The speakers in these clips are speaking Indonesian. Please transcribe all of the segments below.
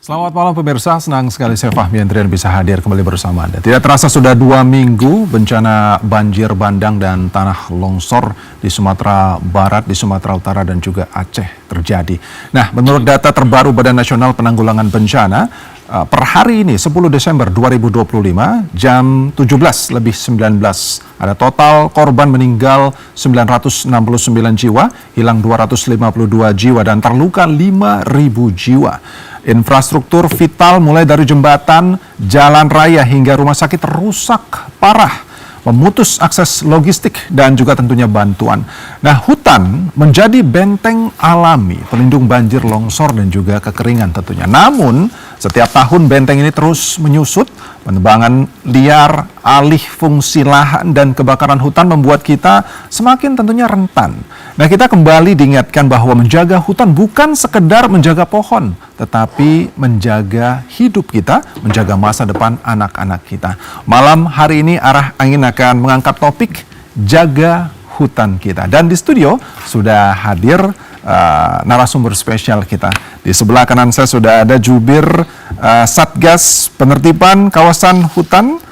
Selamat malam pemirsa, senang sekali saya Fahmi Andrian bisa hadir kembali bersama Anda. Tidak terasa sudah 2 minggu bencana banjir bandang dan tanah longsor di Sumatera Barat, di Sumatera Utara dan juga Aceh terjadi. Nah, menurut data terbaru Badan Nasional Penanggulangan Bencana, per hari ini 10 Desember 2025 jam 17:19 ada total korban meninggal 969 jiwa, hilang 252 jiwa dan terluka 5.000 jiwa. Infrastruktur vital mulai dari jembatan, jalan raya hingga rumah sakit rusak parah, memutus akses logistik dan juga tentunya bantuan. Nah, hutan menjadi benteng alami, pelindung banjir, longsor dan juga kekeringan tentunya. Namun, setiap tahun benteng ini terus menyusut, penebangan liar, alih fungsi lahan dan kebakaran hutan membuat kita semakin tentunya rentan. Nah, kita kembali diingatkan bahwa menjaga hutan bukan sekedar menjaga pohon, tetapi menjaga hidup kita, menjaga masa depan anak-anak kita. Malam hari ini arah angin akan mengangkat topik jaga hutan kita. Dan di studio sudah hadir narasumber spesial kita. Di sebelah kanan saya sudah ada jubir Satgas Penertiban Kawasan Hutan,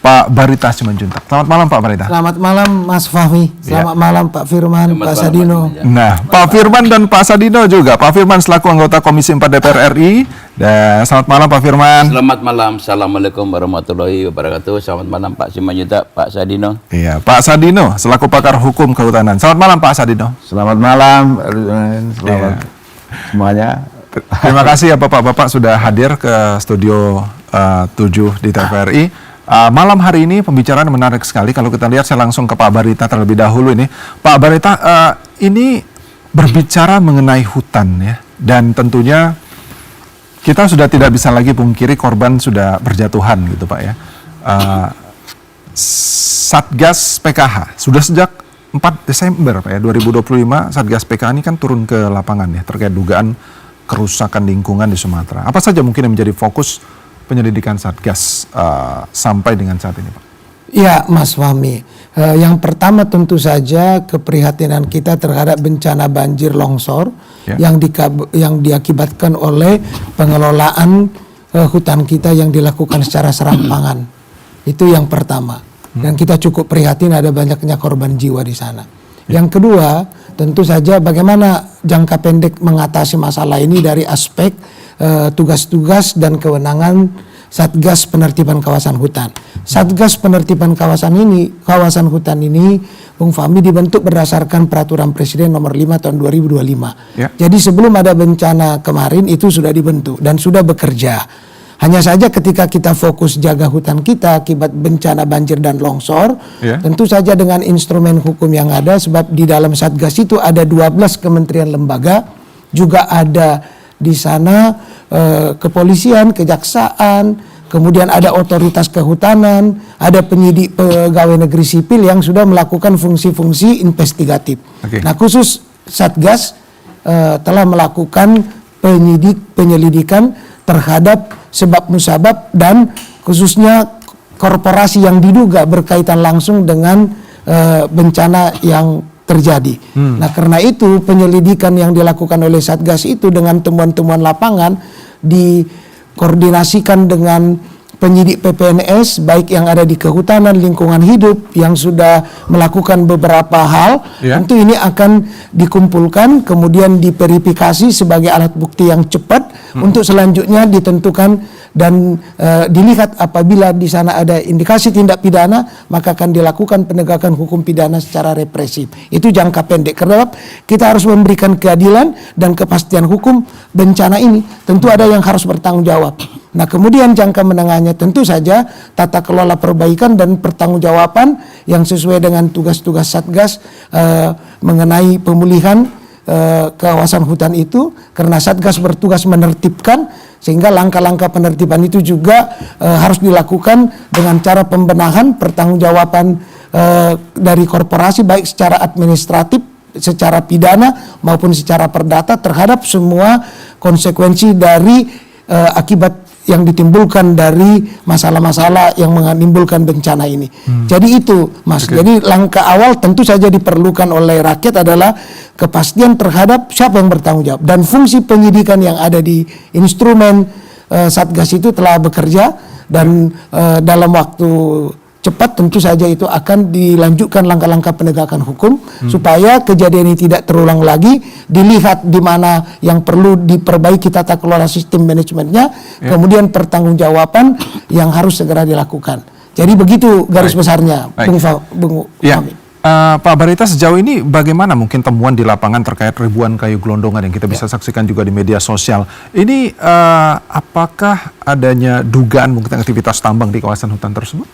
Pak Barita Simanjuntak. Selamat malam Pak Barita. Selamat malam Mas Fahmi. Selamat malam Pak Firman, Pak Sadino. Nah, Pak Firman dan Pak Sadino juga. Pak Firman selaku anggota Komisi 4 DPR RI. Dan selamat malam Pak Firman. Selamat malam. Assalamualaikum warahmatullahi wabarakatuh. Selamat malam Pak Simanjuntak, Pak Sadino. Iya, Pak Sadino selaku pakar hukum kehutanan. Selamat malam Pak Sadino. Selamat malam, selamat semuanya. Terima kasih ya Bapak-bapak sudah hadir ke studio 7 di TVRI. Malam hari ini pembicaraan menarik sekali. Kalau kita lihat, saya langsung ke Pak Barita terlebih dahulu ini. Pak Barita, ini berbicara mengenai hutan ya, dan tentunya kita sudah tidak bisa lagi pungkiri korban sudah berjatuhan gitu Pak ya. Satgas PKH sudah sejak 4 Desember Pak ya 2025 Satgas PKH ini kan turun ke lapangan ya terkait dugaan kerusakan lingkungan di Sumatera. Apa saja mungkin yang menjadi fokus penyelidikan Satgas sampai dengan saat ini, Pak? Ya, Mas Fahmi. Yang pertama tentu saja keprihatinan kita terhadap bencana banjir longsor yang diakibatkan oleh pengelolaan hutan kita yang dilakukan secara serampangan. Itu yang pertama. Dan kita cukup prihatin ada banyaknya korban jiwa di sana. Yang kedua, tentu saja bagaimana jangka pendek mengatasi masalah ini dari aspek tugas-tugas dan kewenangan Satgas Penertiban Kawasan Hutan. Satgas Penertiban kawasan hutan ini, Bung Fahmi, dibentuk berdasarkan Peraturan Presiden Nomor 5 Tahun 2025. Ya. Jadi sebelum ada bencana kemarin itu sudah dibentuk dan sudah bekerja. Hanya saja ketika kita fokus jaga hutan kita akibat bencana banjir dan longsor, tentu saja dengan instrumen hukum yang ada, sebab di dalam Satgas itu ada 12 kementerian lembaga, juga ada di sana kepolisian, kejaksaan, kemudian ada otoritas kehutanan, ada penyidik pegawai negeri sipil yang sudah melakukan fungsi-fungsi investigatif. Nah, khusus Satgas telah melakukan penyelidikan terhadap sebab musabab dan khususnya korporasi yang diduga berkaitan langsung dengan bencana yang terjadi. Nah, karena itu penyelidikan yang dilakukan oleh Satgas itu dengan temuan-temuan lapangan dikoordinasikan dengan penyidik PPNS baik yang ada di kehutanan, lingkungan hidup yang sudah melakukan beberapa hal. Tentu ini akan dikumpulkan kemudian diverifikasi sebagai alat bukti yang cepat untuk selanjutnya ditentukan dan dilihat apabila di sana ada indikasi tindak pidana, maka akan dilakukan penegakan hukum pidana secara represif. Itu jangka pendek. Karena kita harus memberikan keadilan dan kepastian hukum bencana ini. Tentu ada yang harus bertanggung jawab. Nah, kemudian jangka menengahnya tentu saja tata kelola perbaikan dan pertanggungjawaban yang sesuai dengan tugas-tugas Satgas mengenai pemulihan kawasan hutan itu, karena Satgas bertugas menertibkan, sehingga langkah-langkah penertiban itu juga harus dilakukan dengan cara pembenahan pertanggungjawaban dari korporasi baik secara administratif, secara pidana maupun secara perdata terhadap semua konsekuensi dari akibat yang ditimbulkan dari masalah-masalah yang menimbulkan bencana ini. Jadi itu, Mas. Jadi langkah awal tentu saja diperlukan oleh rakyat adalah kepastian terhadap siapa yang bertanggung jawab, dan fungsi penyidikan yang ada di instrumen Satgas itu telah bekerja, dan dalam waktu cepat tentu saja itu akan dilanjutkan langkah-langkah penegakan hukum supaya kejadian ini tidak terulang lagi, dilihat di mana yang perlu diperbaiki tata kelola sistem manajemennya, kemudian pertanggungjawaban yang harus segera dilakukan. Jadi begitu garis besarnya, Bung Fahmi. Pak Barita, sejauh ini bagaimana mungkin temuan di lapangan terkait ribuan kayu gelondongan yang kita bisa saksikan juga di media sosial? Ini apakah adanya dugaan mungkin aktivitas tambang di kawasan hutan tersebut?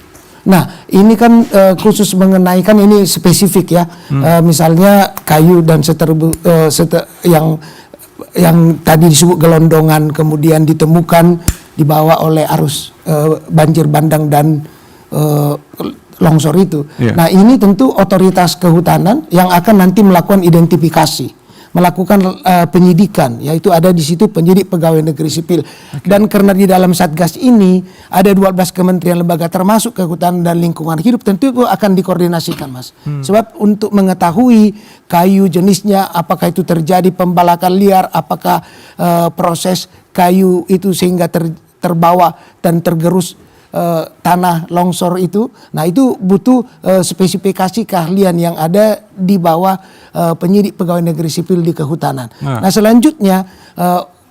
Nah, ini kan khusus mengenai, kan ini spesifik ya. Misalnya kayu dan yang tadi disebut gelondongan kemudian ditemukan dibawa oleh arus banjir bandang dan longsor itu. Nah, ini tentu otoritas kehutanan yang akan nanti melakukan identifikasi, melakukan penyidikan, yaitu ada di situ penyidik pegawai negeri sipil. Dan karena di dalam Satgas ini ada 12 kementerian lembaga termasuk kehutanan dan lingkungan hidup, tentu itu akan dikoordinasikan, Mas. Sebab untuk mengetahui kayu jenisnya, apakah itu terjadi pembalakan liar, apakah proses kayu itu sehingga terbawa dan tergerus tanah longsor itu. Nah, itu butuh spesifikasi keahlian yang ada di bawah penyidik pegawai negeri sipil di kehutanan. Nah, selanjutnya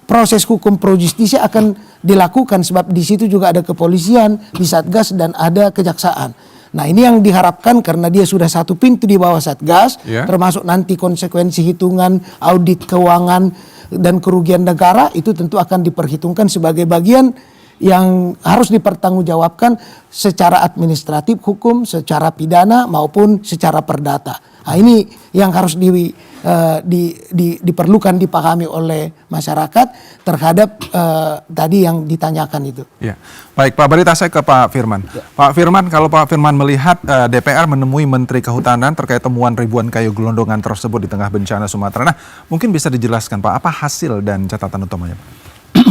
proses hukum pro justisia akan dilakukan, sebab di situ juga ada kepolisian, di Satgas, dan ada kejaksaan. Nah, ini yang diharapkan karena dia sudah satu pintu di bawah Satgas, termasuk nanti konsekuensi hitungan audit keuangan dan kerugian negara itu tentu akan diperhitungkan sebagai bagian yang harus dipertanggungjawabkan secara administratif hukum, secara pidana maupun secara perdata. Nah, ini yang harus diperlukan dipahami oleh masyarakat terhadap tadi yang ditanyakan itu. Ya. Baik, Pak Barita, saya ke Pak Firman. Pak Firman, kalau Pak Firman melihat DPR menemui Menteri Kehutanan terkait temuan ribuan kayu gelondongan tersebut di tengah bencana Sumatera, nah mungkin bisa dijelaskan Pak, apa hasil dan catatan utamanya Pak?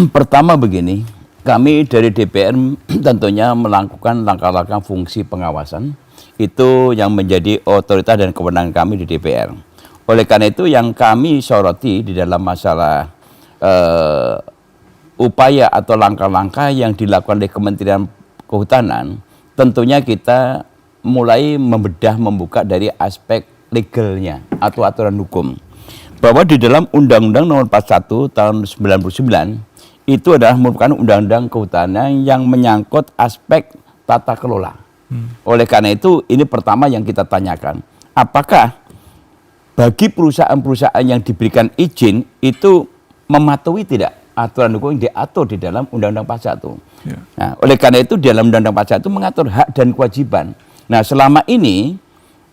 Pertama begini, kami dari DPR tentunya melakukan langkah-langkah fungsi pengawasan, itu yang menjadi otoritas dan kewenangan kami di DPR. Oleh karena itu yang kami soroti di dalam masalah upaya atau langkah-langkah yang dilakukan oleh Kementerian Kehutanan, tentunya kita mulai membuka dari aspek legalnya atau aturan hukum. Bahwa di dalam Undang-Undang Nomor 41 tahun 99 itu adalah merupakan undang-undang kehutanan yang menyangkut aspek tata kelola. Oleh karena itu, ini pertama yang kita tanyakan. Apakah bagi perusahaan-perusahaan yang diberikan izin itu mematuhi tidak aturan hukum yang diatur di dalam Undang-Undang 41? Nah, oleh karena itu, di dalam Undang-Undang 41 mengatur hak dan kewajiban. Nah, selama ini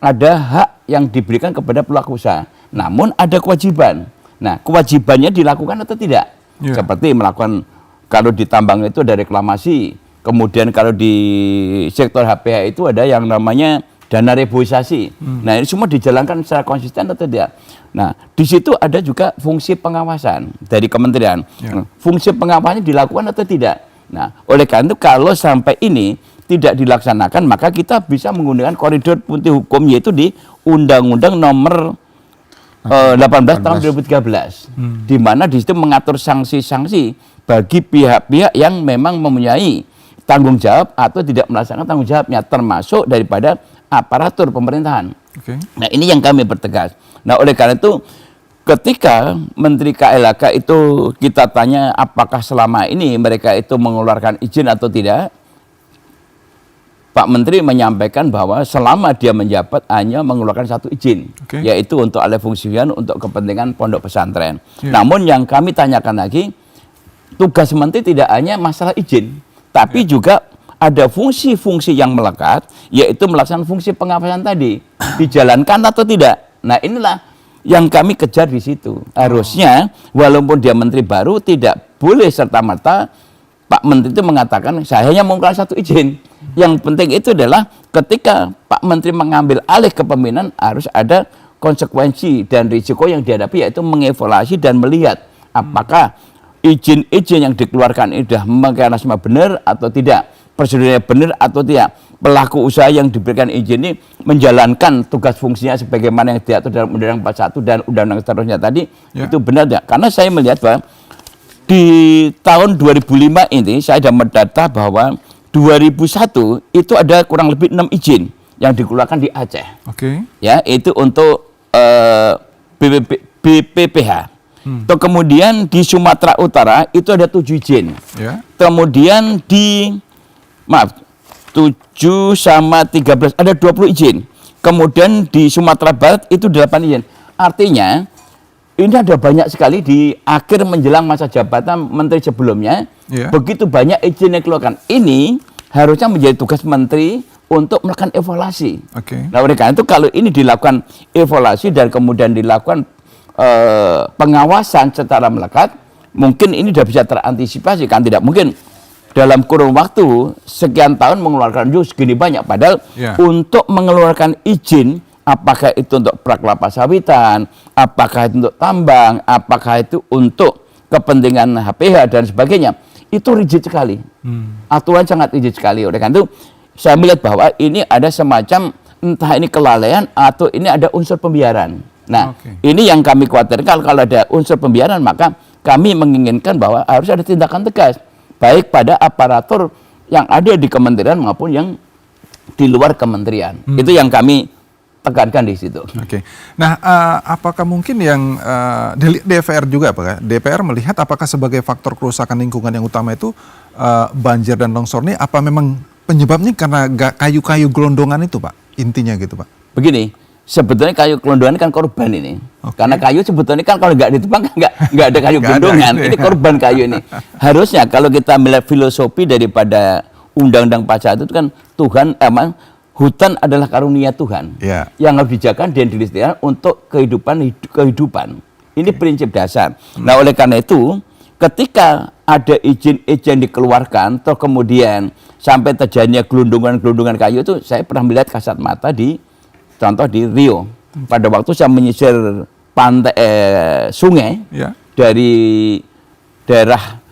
ada hak yang diberikan kepada pelaku usaha, namun ada kewajiban. Nah, kewajibannya dilakukan atau tidak? Seperti melakukan, kalau di tambang itu ada reklamasi, kemudian kalau di sektor HPH itu ada yang namanya dana reboisasi. Nah, ini semua dijalankan secara konsisten atau tidak? Nah, di situ ada juga fungsi pengawasan dari kementerian. Fungsi pengawasannya dilakukan atau tidak? Nah, oleh karena itu kalau sampai ini tidak dilaksanakan, maka kita bisa menggunakan koridor putih hukum, yaitu di Undang-Undang Nomor 18 tahun 2013, di mana di situ mengatur sanksi-sanksi bagi pihak-pihak yang memang mempunyai tanggung jawab atau tidak melaksanakan tanggung jawabnya, termasuk daripada aparatur pemerintahan. Nah, ini yang kami pertegas. Nah, oleh karena itu ketika Menteri KLHK itu kita tanya apakah selama ini mereka itu mengeluarkan izin atau tidak, Pak Menteri menyampaikan bahwa selama dia menjabat hanya mengeluarkan satu izin, yaitu untuk alih fungsian untuk kepentingan pondok pesantren. Namun yang kami tanyakan lagi, tugas Menteri tidak hanya masalah izin, tapi juga ada fungsi-fungsi yang melekat, yaitu melaksanakan fungsi pengawasan tadi, dijalankan atau tidak. Nah, inilah yang kami kejar di situ. Harusnya walaupun dia Menteri baru, tidak boleh serta-merta Pak Menteri itu mengatakan saya hanya mengeluarkan satu izin. Yang penting itu adalah ketika Pak Menteri mengambil alih kepemimpinan harus ada konsekuensi dan risiko yang dihadapi, yaitu mengevaluasi dan melihat apakah izin-izin yang dikeluarkan ini sudah mekanisme benar atau tidak, prosedurnya benar atau tidak, pelaku usaha yang diberikan izin ini menjalankan tugas fungsinya sebagaimana yang diatur dalam Undang-Undang 41 dan undang-undang seterusnya tadi, itu benar tidak? Karena saya melihat bahwa di tahun 2005 ini saya sudah mendata bahwa 2001 itu ada kurang lebih 6 izin yang dikeluarkan di Aceh. Oke. Ya, itu untuk BPPH. Kemudian di Sumatera Utara itu ada 7 izin. Ya. Kemudian di 7 sama 13 ada 20 izin. Kemudian di Sumatera Barat itu 8 izin. Artinya ini ada banyak sekali di akhir menjelang masa jabatan menteri sebelumnya. Ya. Begitu banyak izin yang dikeluarkan. Ini harusnya menjadi tugas menteri untuk melakukan evaluasi. Oke. Nah, oleh karena itu kalau ini dilakukan evaluasi dan kemudian dilakukan pengawasan secara melekat, mungkin ini sudah bisa terantisipasi. Kan tidak mungkin dalam kurun waktu sekian tahun mengeluarkan segini banyak, padahal untuk mengeluarkan izin, apakah itu untuk prak kelapa sawitan, apakah itu untuk tambang, apakah itu untuk kepentingan HPH dan sebagainya, itu rigid sekali. Aturan sangat rigid sekali. Oleh karena itu saya melihat bahwa ini ada semacam entah ini kelalaian atau ini ada unsur pembiaran. Nah, ini yang kami khawatirkan. Kalau ada unsur pembiaran, maka kami menginginkan bahwa harus ada tindakan tegas, baik pada aparatur yang ada di kementerian maupun yang di luar kementerian. Itu yang kami tekankan di situ. Oke. Nah, apakah mungkin yang DPR juga, Pak? DPR melihat apakah sebagai faktor kerusakan lingkungan yang utama itu banjir dan longsor ini, apa memang penyebabnya karena kayu-kayu gelondongan itu, Pak? Intinya gitu, Pak. Begini, sebetulnya kayu gelondongan kan korban ini. Karena kayu sebetulnya kan kalau nggak ditebang nggak ada kayu gelondongan. Ini korban kayu ini. Harusnya kalau kita melihat filosofi daripada Undang-Undang 41 itu kan Tuhan hutan adalah karunia Tuhan yang harus dijaga dan dilestarikan untuk kehidupan. Ini prinsip dasar. Nah, oleh karena itu ketika ada izin-izin dikeluarkan, terus kemudian sampai terjadinya gelondongan-gelondongan kayu itu, saya pernah melihat kasat mata contoh di Rio. Pada waktu saya menyisir pantai sungai dari daerah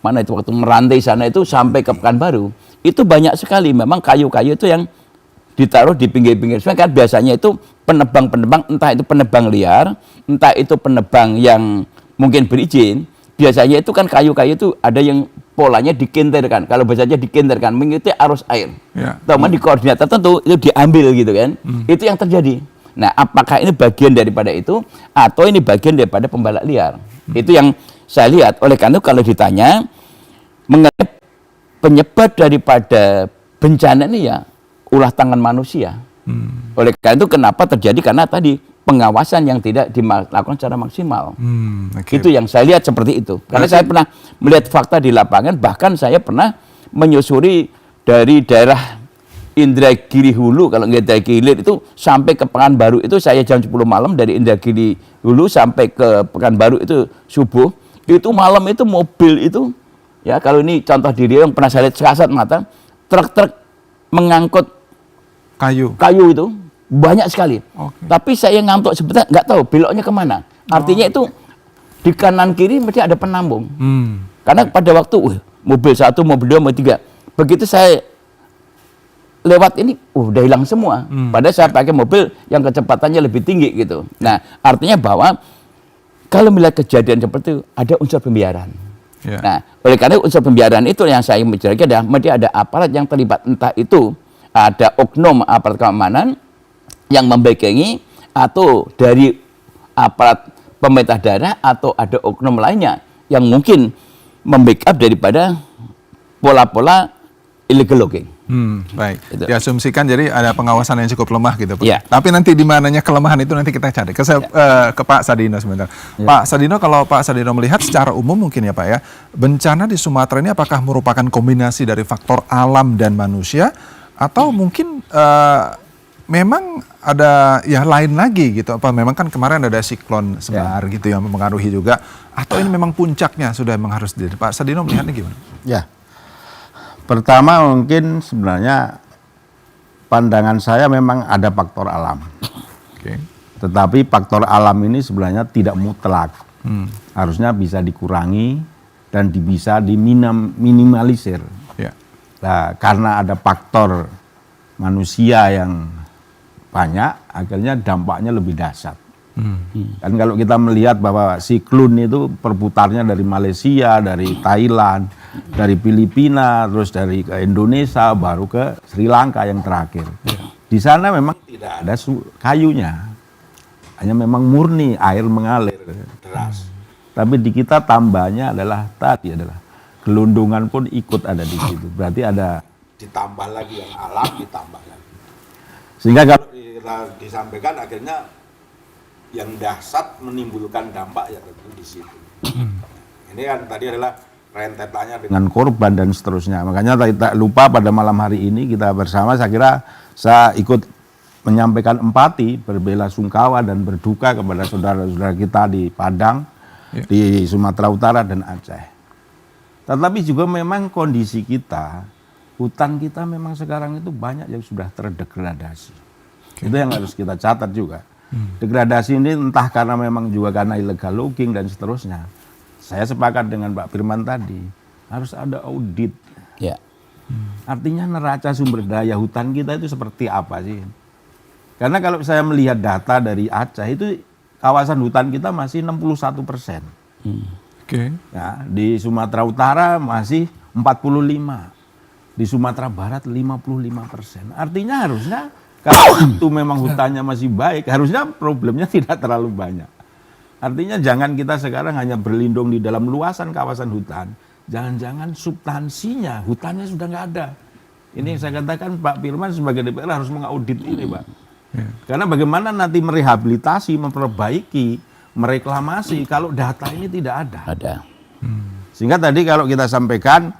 mana itu waktu merantai sana itu sampai ke Pekanbaru, itu banyak sekali memang kayu-kayu itu yang ditaruh di pinggir-pinggir sungai. Kan biasanya itu penebang-penebang, entah itu penebang liar, entah itu penebang yang mungkin berizin. Biasanya itu kan kayu-kayu itu ada yang polanya dikinterkan. Kalau bahasanya dikinterkan, mengikuti arus air. Teman di koordinat tertentu itu diambil gitu kan. Itu yang terjadi. Nah, apakah ini bagian daripada itu atau ini bagian daripada pembalak liar? Itu yang saya lihat. Oleh karena itu kalau ditanya mengenai penyebab daripada bencana ini, ya ulah tangan manusia. Oleh karena itu kenapa terjadi? Karena tadi pengawasan yang tidak dilakukan secara maksimal. Itu yang saya lihat seperti itu. Karena saya pernah melihat fakta di lapangan, bahkan saya pernah menyusuri dari daerah Indragiri Hulu, kalau Indragiri Hilir itu sampai ke Pekanbaru itu saya jam 10 malam dari Indragiri Hulu sampai ke Pekanbaru itu subuh. Itu malam itu mobil itu, ya kalau ini contoh diri yang pernah saya lihat sekasat mata, truk-truk mengangkut kayu itu banyak sekali. Tapi saya ngantuk sebentar, nggak tahu beloknya kemana. Artinya itu di kanan kiri mesti ada penambung. Karena pada waktu mobil 1, mobil 2, mobil 3, begitu saya lewat ini udah hilang semua. Padahal saya pakai mobil yang kecepatannya lebih tinggi gitu. Nah, artinya bahwa kalau melihat kejadian seperti itu ada unsur pembiaran. Nah, oleh karena unsur pembiaran itu yang saya menceritakan adalah mesti ada aparat yang terlibat, entah itu ada oknum aparat keamanan yang membackingi, atau dari aparat pemerintah daerah, atau ada oknum lainnya yang mungkin membackup daripada pola-pola illegal logging. Baik, diasumsikan jadi ada pengawasan yang cukup lemah gitu, Pak. Tapi nanti di mananya kelemahan itu nanti kita cari. Ke Pak Sadino sebentar. Pak Sadino, kalau Pak Sadino melihat secara umum mungkin ya Pak ya, bencana di Sumatera ini apakah merupakan kombinasi dari faktor alam dan manusia, atau mungkin memang ada ya lain lagi gitu? Apa memang kan kemarin ada siklon Semar gitu yang mempengaruhi juga, atau ini memang puncaknya sudah memang harus diri? Pak Sadino melihatnya gimana? Ya, pertama mungkin sebenarnya pandangan saya memang ada faktor alam. Tetapi faktor alam ini sebenarnya tidak mutlak. Harusnya bisa dikurangi dan bisa diminimalisir. Ya. Nah, karena ada faktor manusia yang banyak, akhirnya dampaknya lebih dahsyat. Kan kalau kita melihat bahwa siklon itu perputarnya dari Malaysia, dari Thailand, dari Filipina, terus dari ke Indonesia, baru ke Sri Lanka yang terakhir. Di sana memang tidak ada kayunya, hanya memang murni air mengalir deras. Tapi di kita tambahnya adalah gelondongan pun ikut ada di situ. Berarti ada ditambah lagi yang alam, ditambah lagi. Sehingga kalau kita disampaikan akhirnya yang dahsyat menimbulkan dampak ya tentu di situ. Ini kan tadi adalah rentetannya dengan korban dan seterusnya. Makanya tak lupa pada malam hari ini kita bersama, saya kira saya ikut menyampaikan empati, berbela-sungkawa dan berduka kepada saudara-saudara kita di Padang, di Sumatera Utara dan Aceh. Tetapi juga memang kondisi kita, hutan kita memang sekarang itu banyak yang sudah terdegradasi. Itu yang harus kita catat juga. Degradasi ini entah karena memang juga karena illegal logging dan seterusnya. Saya sepakat dengan Pak Firman tadi, harus ada audit. Ya. Artinya neraca sumber daya hutan kita itu seperti apa sih? Karena kalau saya melihat data dari Aceh itu kawasan hutan kita masih 61%. Oke. Ya, di Sumatera Utara masih 45%. Di Sumatera Barat 55%. Artinya harusnya kalau itu memang hutannya masih baik, harusnya problemnya tidak terlalu banyak. Artinya jangan kita sekarang hanya berlindung di dalam luasan kawasan hutan. Jangan-jangan substansinya, hutannya sudah nggak ada. Ini yang saya katakan Pak Firman sebagai DPR harus mengaudit ini, Pak. Karena bagaimana nanti merehabilitasi, memperbaiki, mereklamasi kalau data ini tidak ada. Ada. Sehingga tadi kalau kita sampaikan,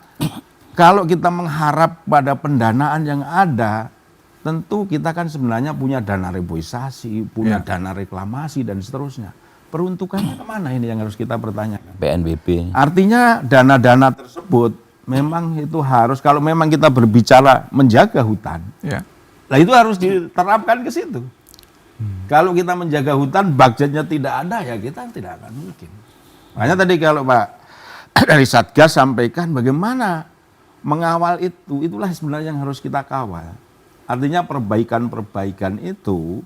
kalau kita mengharap pada pendanaan yang ada, tentu kita kan sebenarnya punya dana reboisasi, punya dana reklamasi dan seterusnya. Peruntukannya kemana ini yang harus kita pertanyakan. PNBP. Artinya dana-dana tersebut memang itu harus, kalau memang kita berbicara menjaga hutan, nah itu harus diterapkan ke situ. Kalau kita menjaga hutan, budgetnya tidak ada, ya kita tidak akan mungkin. Makanya tadi kalau Pak dari Satgas sampaikan bagaimana mengawal itu, itulah sebenarnya yang harus kita kawal. Artinya perbaikan-perbaikan itu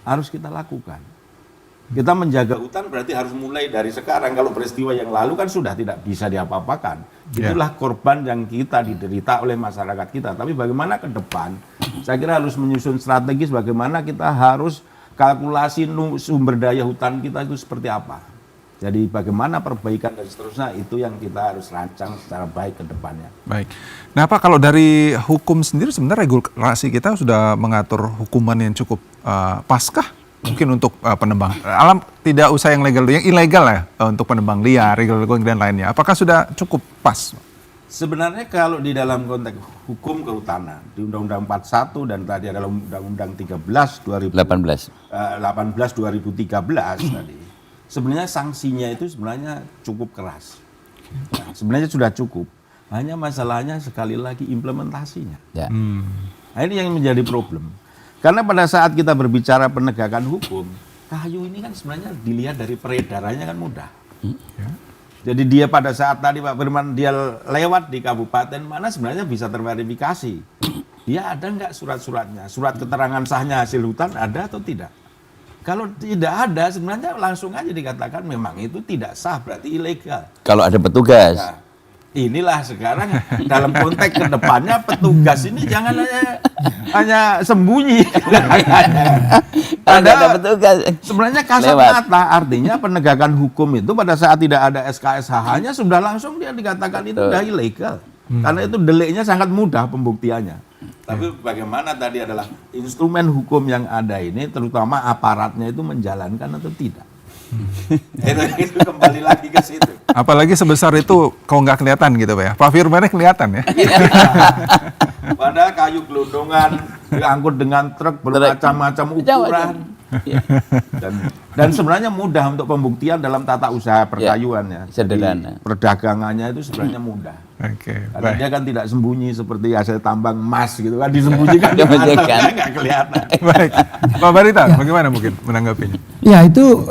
harus kita lakukan. Kita menjaga hutan berarti harus mulai dari sekarang. Kalau peristiwa yang lalu kan sudah tidak bisa diapa-apakan. Itulah korban yang kita diderita oleh masyarakat kita. Tapi bagaimana ke depan? Saya kira harus menyusun strategis bagaimana kita harus kalkulasi sumber daya hutan kita itu seperti apa. Jadi bagaimana perbaikan dan seterusnya itu yang kita harus rancang secara baik ke depannya. Baik. Nah Pak, kalau dari hukum sendiri sebenarnya regulasi kita sudah mengatur hukuman yang cukup paskah mungkin untuk penebang alam, tidak usah yang legal, yang ilegal ya untuk penebang liar, illegal logging dan lainnya. Apakah sudah cukup pas? Sebenarnya kalau di dalam konteks hukum kehutanan di Undang-Undang 41 dan tadi adalah Undang-Undang 18 2013 tadi. Sebenarnya sanksinya itu sebenarnya cukup keras. Nah, sebenarnya sudah cukup. Hanya masalahnya sekali lagi implementasinya. Ya. Nah, ini yang menjadi problem. Karena pada saat kita berbicara penegakan hukum, kayu ini kan sebenarnya dilihat dari peredarannya kan mudah. Jadi dia pada saat tadi Pak Firman dia lewat di kabupaten mana sebenarnya bisa terverifikasi. Dia ada nggak surat-suratnya, surat keterangan sahnya hasil hutan ada atau tidak? Kalau tidak ada sebenarnya langsung aja dikatakan memang itu tidak sah, berarti ilegal. Kalau ada petugas. Nah, inilah sekarang dalam konteks kedepannya petugas ini jangan hanya sembunyi. Ada petugas. Sebenarnya kasat mata, artinya penegakan hukum itu pada saat tidak ada SKSH-nya sudah langsung dia dikatakan itu sudah ilegal. Karena itu deliknya sangat mudah pembuktiannya. Tapi bagaimana tadi adalah instrumen hukum yang ada ini, terutama aparatnya itu menjalankan atau tidak. Itu kembali lagi ke situ. Apalagi sebesar itu kalau nggak kelihatan gitu Pak ya. Pak Firmannya kelihatan ya. Padahal kayu gelondongan diangkut dengan truk bermacam-macam ukuran. Dan sebenarnya mudah untuk pembuktian dalam tata usaha perkayuan ya. Sederhana. Perdagangannya itu sebenarnya mudah. Oke. Karena dia kan tidak sembunyi seperti hasil tambang emas gitu kan, disembunyikan di nggak kelihatan. Baik, Pak Barita, bagaimana mungkin menanggapinya? Ya itu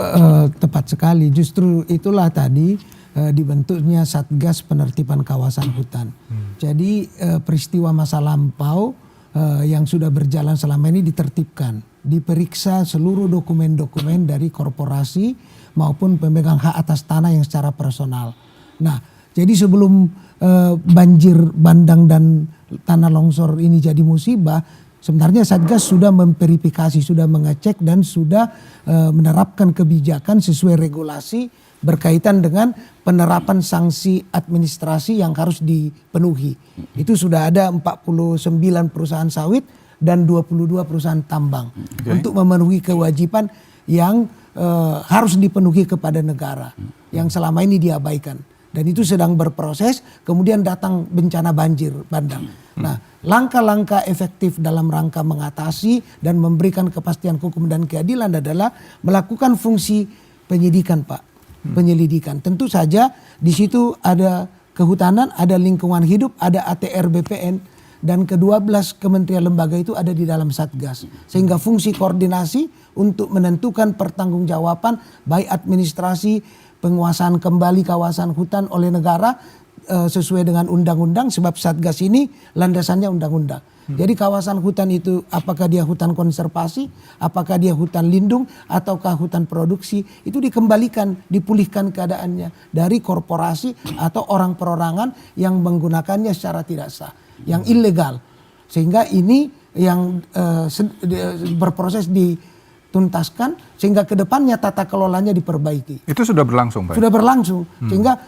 tepat sekali. Justru itulah tadi dibentuknya Satgas Penertiban Kawasan Hutan. Jadi peristiwa masa lampau yang sudah berjalan selama ini ditertibkan, diperiksa seluruh dokumen-dokumen dari korporasi maupun pemegang hak atas tanah yang secara personal. Nah, jadi sebelum banjir bandang dan tanah longsor ini jadi musibah, sebenarnya Satgas sudah memverifikasi, sudah mengecek dan sudah menerapkan kebijakan sesuai regulasi berkaitan dengan penerapan sanksi administrasi yang harus dipenuhi. Itu sudah ada 49 perusahaan sawit dan 22 perusahaan tambang untuk memenuhi kewajiban yang harus dipenuhi kepada negara yang selama ini diabaikan. Dan itu sedang berproses, kemudian datang bencana banjir bandang. Nah, langkah-langkah efektif dalam rangka mengatasi dan memberikan kepastian hukum dan keadilan adalah melakukan fungsi penyidikan, Pak. Penyelidikan. Tentu saja di situ ada kehutanan, ada lingkungan hidup, ada ATR BPN, dan ke-12 kementerian lembaga itu ada di dalam Satgas. Sehingga fungsi koordinasi untuk menentukan pertanggungjawaban baik administrasi, penguasaan kembali kawasan hutan oleh negara sesuai dengan undang-undang, sebab Satgas ini landasannya undang-undang. Jadi kawasan hutan itu apakah dia hutan konservasi, apakah dia hutan lindung, ataukah hutan produksi, itu dikembalikan, dipulihkan keadaannya dari korporasi atau orang perorangan yang menggunakannya secara tidak sah, yang ilegal. Sehingga ini yang berproses dituntaskan sehingga kedepannya tata kelolanya diperbaiki. Itu sudah berlangsung, Pak? Sudah berlangsung, sehingga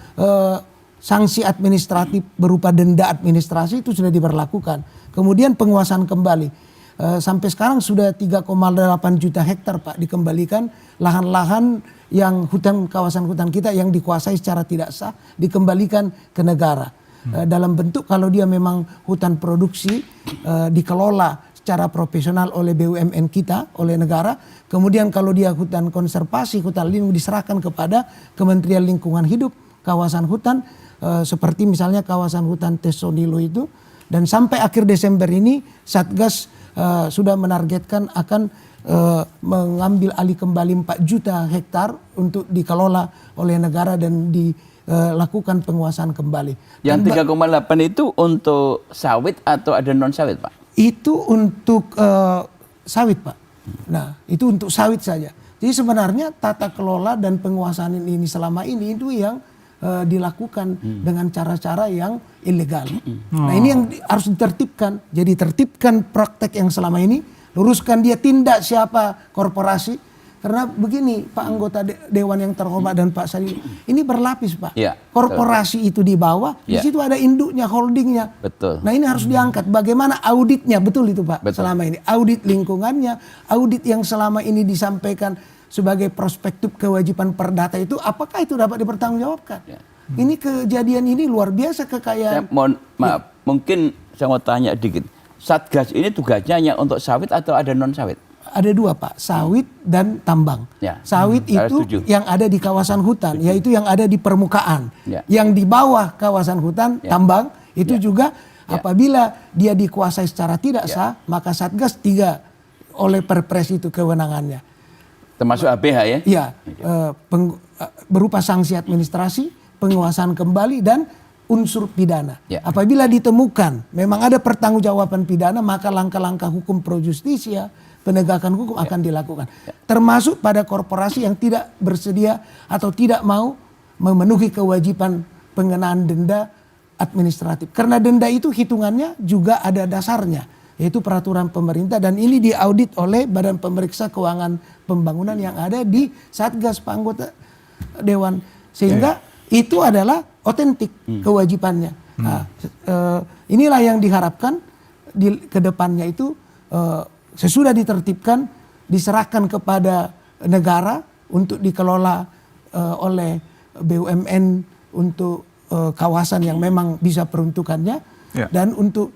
sanksi administratif berupa denda administrasi itu sudah diberlakukan. Kemudian penguasaan kembali. Sampai sekarang sudah 3,8 juta hektar, Pak, dikembalikan lahan-lahan yang kawasan hutan kita yang dikuasai secara tidak sah dikembalikan ke negara. Dalam bentuk kalau dia memang hutan produksi dikelola secara profesional oleh BUMN kita, oleh negara. Kemudian kalau dia hutan konservasi, hutan lindung diserahkan kepada Kementerian Lingkungan Hidup, kawasan hutan seperti misalnya kawasan hutan Tesonilo itu. Dan sampai akhir Desember ini Satgas sudah menargetkan akan mengambil alih kembali 4 juta hektar untuk dikelola oleh negara dan dilakukan penguasaan kembali. Yang 3,8 itu untuk sawit atau ada non sawit, Pak? Itu untuk sawit, Pak. Nah, itu untuk sawit saja. Jadi sebenarnya tata kelola dan penguasaan ini selama ini itu yang dilakukan dengan cara-cara yang ilegal. Nah, ini yang harus ditertibkan. Jadi tertibkan praktek yang selama ini, luruskan dia tindak siapa korporasi. Karena begini, Pak anggota Dewan yang terhormat dan Pak Sadi, ini berlapis, Pak. Ya, korporasi itu di bawah, di situ ada induknya, holdingnya. Betul. Nah, ini harus diangkat. Bagaimana auditnya, betul itu, Pak. Betul. Selama ini audit lingkungannya, audit yang selama ini disampaikan sebagai prospektif kewajiban perdata itu, apakah itu dapat dipertanggungjawabkan? Ya. Ini kejadian ini luar biasa kekayaan. Maaf, mungkin saya mau tanya dikit. Satgas ini tugasnya hanya untuk sawit atau ada non sawit? Ada 2, Pak, sawit dan tambang. Ya. Sawit itu yang ada di kawasan hutan, yaitu yang ada di permukaan. Ya. Yang di bawah kawasan hutan, tambang, itu juga apabila dia dikuasai secara tidak sah, maka Satgas 3 oleh Perpres itu kewenangannya. Termasuk ABH ya? Iya, berupa sanksi administrasi, penguasaan kembali dan unsur pidana. Ya. Apabila ditemukan memang ada pertanggungjawaban pidana, maka langkah-langkah hukum pro justisia, penegakan hukum akan dilakukan. Termasuk pada korporasi yang tidak bersedia atau tidak mau memenuhi kewajiban pengenaan denda administratif. Karena denda itu hitungannya juga ada dasarnya, yaitu peraturan pemerintah, dan ini diaudit oleh Badan Pemeriksa Keuangan Pembangunan yang ada di Satgas, Pak anggota Dewan. Sehingga itu adalah otentik kewajibannya. Nah, inilah yang diharapkan ke depannya itu sesudah ditertibkan, diserahkan kepada negara untuk dikelola oleh BUMN untuk kawasan yang memang bisa peruntukannya, dan untuk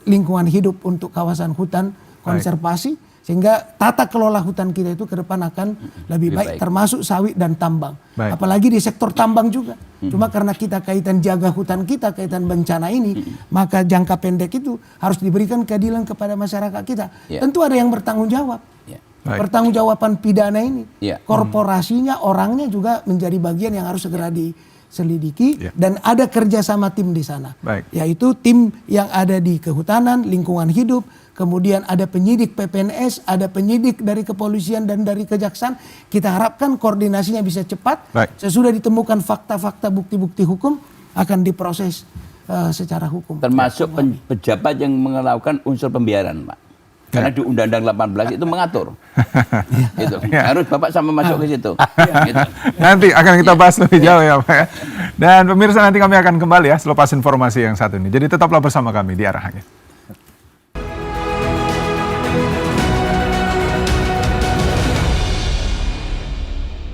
lingkungan hidup untuk kawasan hutan konservasi, sehingga tata kelola hutan kita itu ke depan akan lebih baik, termasuk sawit dan tambang. Apalagi di sektor tambang juga. Cuma karena kita kaitan jaga hutan kita, kaitan bencana ini, maka jangka pendek itu harus diberikan keadilan kepada masyarakat kita. Tentu ada yang bertanggung jawab. Pertanggungjawaban pidana ini, korporasinya, orangnya juga menjadi bagian yang harus segera selidiki dan ada kerjasama tim di sana, Baik. yaitu tim yang ada di kehutanan, lingkungan hidup, kemudian ada penyidik PPNS, ada penyidik dari kepolisian dan dari kejaksaan. Kita harapkan koordinasinya bisa cepat. Baik. Sesudah ditemukan fakta-fakta, bukti-bukti hukum akan diproses secara hukum. Termasuk pejabat yang melakukan unsur pembiaran, Pak. Karena di Undang-Undang 18 itu mengatur. Gitu. Harus Bapak sama masuk ke situ. Gitu. Nanti akan kita bahas lebih jauh ya Pak ya. Dan pemirsa, nanti kami akan kembali ya selepas informasi yang satu ini. Jadi tetaplah bersama kami di Arah Angin.